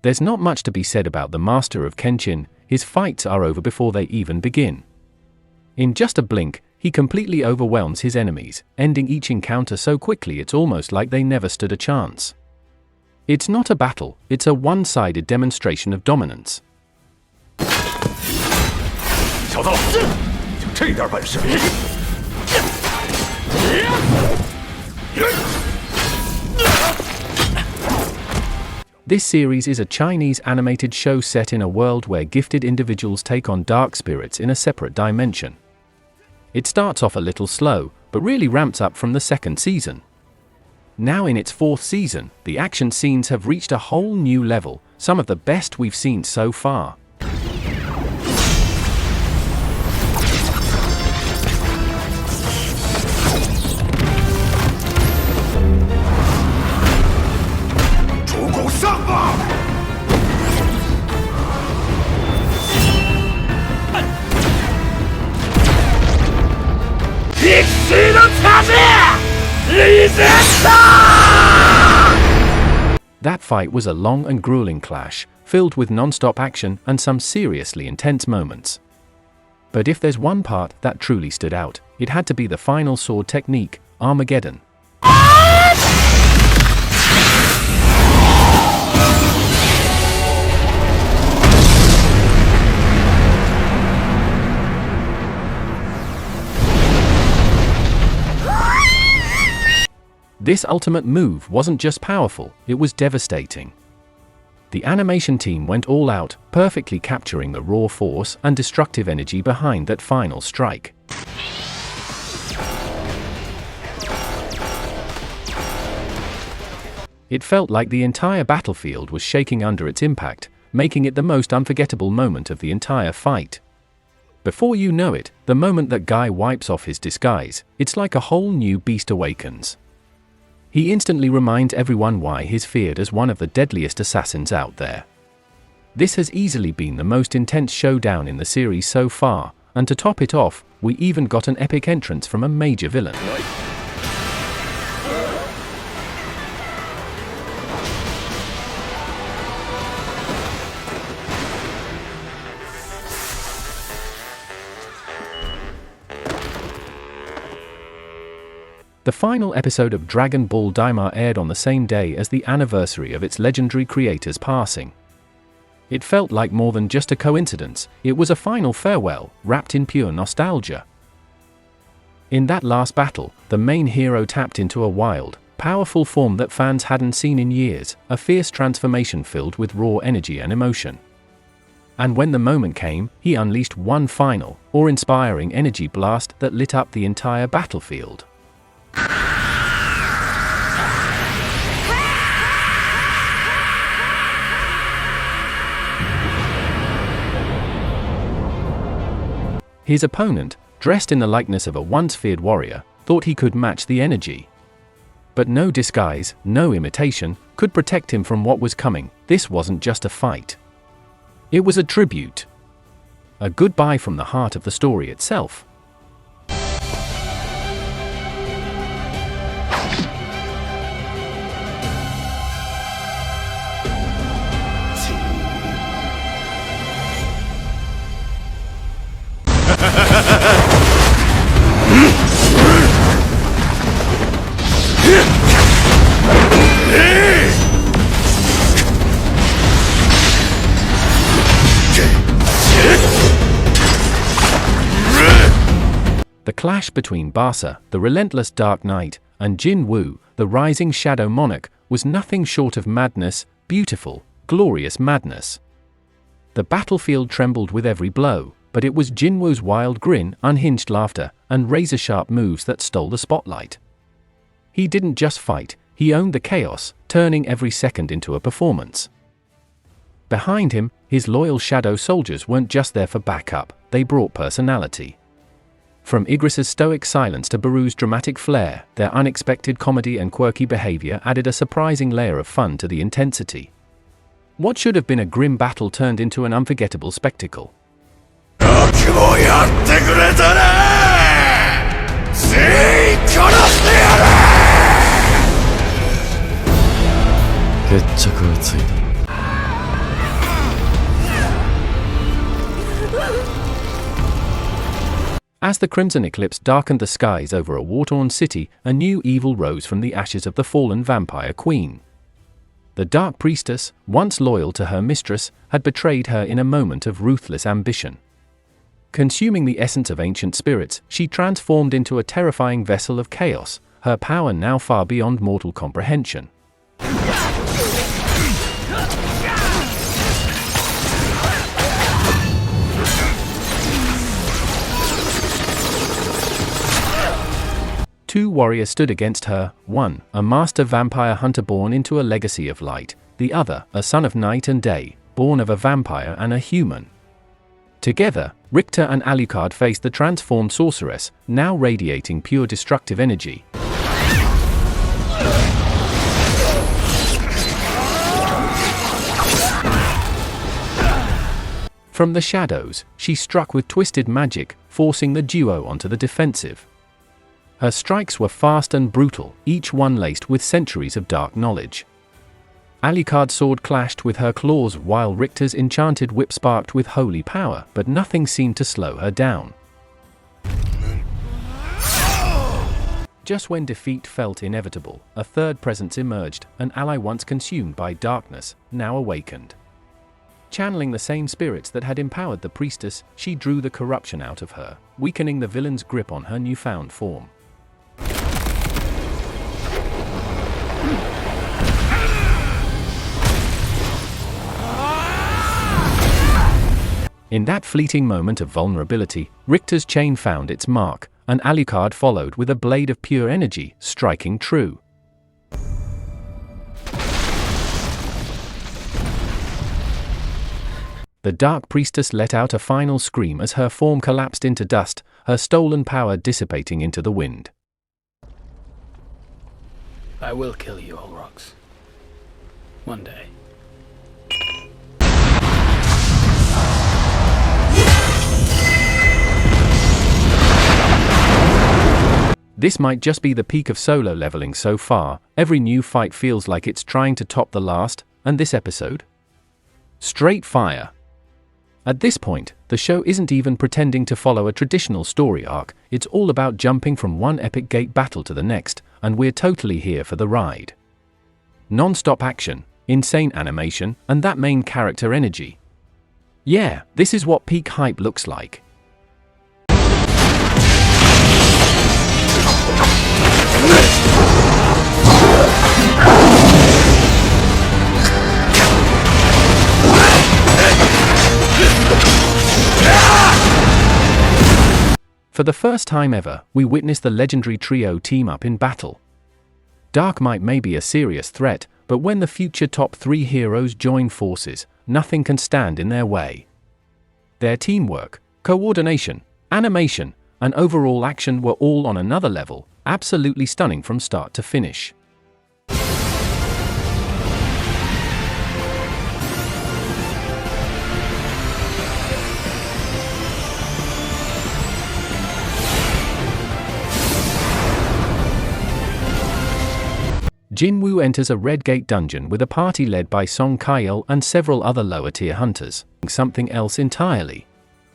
There's not much to be said about the master of Kenshin. His fights are over before they even begin. In just a blink, he completely overwhelms his enemies, ending each encounter so quickly it's almost like they never stood a chance. It's not a battle, it's a one-sided demonstration of dominance. 小子，就这点本事！ This series is a Chinese animated show set in a world where gifted individuals take on dark spirits in a separate dimension. It starts off a little slow, but really ramps up from the second season. Now in its fourth season, the action scenes have reached a whole new level, some of the best we've seen so far. That fight was a long and grueling clash, filled with non-stop action and some seriously intense moments. But if there's one part that truly stood out, it had to be the final sword technique, Armageddon. This ultimate move wasn't just powerful, it was devastating. The animation team went all out, perfectly capturing the raw force and destructive energy behind that final strike. It felt like the entire battlefield was shaking under its impact, making it the most unforgettable moment of the entire fight. Before you know it, the moment that Guy wipes off his disguise, it's like a whole new beast awakens. He instantly reminds everyone why he's feared as one of the deadliest assassins out there. This has easily been the most intense showdown in the series so far, and to top it off, we even got an epic entrance from a major villain. The final episode of Dragon Ball Daima aired on the same day as the anniversary of its legendary creator's passing. It felt like more than just a coincidence, it was a final farewell, wrapped in pure nostalgia. In that last battle, the main hero tapped into a wild, powerful form that fans hadn't seen in years, a fierce transformation filled with raw energy and emotion. And when the moment came, he unleashed one final, awe-inspiring energy blast that lit up the entire battlefield. His opponent, dressed in the likeness of a once feared warrior, thought he could match the energy. But no disguise, no imitation, could protect him from what was coming. This wasn't just a fight. It was a tribute. A goodbye from the heart of the story itself. The clash between Basa, the relentless Dark Knight, and Jin Woo, the rising Shadow Monarch, was nothing short of madness, beautiful, glorious madness. The battlefield trembled with every blow, but it was Jin Woo's wild grin, unhinged laughter, and razor-sharp moves that stole the spotlight. He didn't just fight, he owned the chaos, turning every second into a performance. Behind him, his loyal shadow soldiers weren't just there for backup, they brought personality. From Igris's stoic silence to Baru's dramatic flair, their unexpected comedy and quirky behavior added a surprising layer of fun to the intensity. What should have been a grim battle turned into an unforgettable spectacle. As the crimson eclipse darkened the skies over a war-torn city, a new evil rose from the ashes of the fallen vampire queen. The Dark Priestess, once loyal to her mistress, had betrayed her in a moment of ruthless ambition. Consuming the essence of ancient spirits, she transformed into a terrifying vessel of chaos, her power now far beyond mortal comprehension. Two warriors stood against her, one, a master vampire hunter born into a legacy of light, the other, a son of night and day, born of a vampire and a human. Together, Richter and Alucard faced the transformed sorceress, now radiating pure destructive energy. From the shadows, she struck with twisted magic, forcing the duo onto the defensive. Her strikes were fast and brutal, each one laced with centuries of dark knowledge. Alucard's sword clashed with her claws while Richter's enchanted whip sparked with holy power, but nothing seemed to slow her down. Just when defeat felt inevitable, a third presence emerged, an ally once consumed by darkness, now awakened. Channeling the same spirits that had empowered the priestess, she drew the corruption out of her, weakening the villain's grip on her newfound form. In that fleeting moment of vulnerability, Richter's chain found its mark, and Alucard followed with a blade of pure energy, striking true. The Dark Priestess let out a final scream as her form collapsed into dust, her stolen power dissipating into the wind. I will kill you, Olrox. One day. This might just be the peak of solo leveling so far. Every new fight feels like it's trying to top the last, and this episode? Straight fire. At this point, the show isn't even pretending to follow a traditional story arc, it's all about jumping from one epic gate battle to the next, and we're totally here for the ride. Non-stop action, insane animation, and that main character energy. Yeah, this is what peak hype looks like. For the first time ever, we witness the legendary trio team up in battle. Dark Might may be a serious threat, but when the future top 3 heroes join forces, nothing can stand in their way. Their teamwork, coordination, animation, and overall action were all on another level, absolutely stunning from start to finish. Jinwoo enters a Red Gate dungeon with a party led by Song Kyle and several other lower-tier hunters. Something else entirely.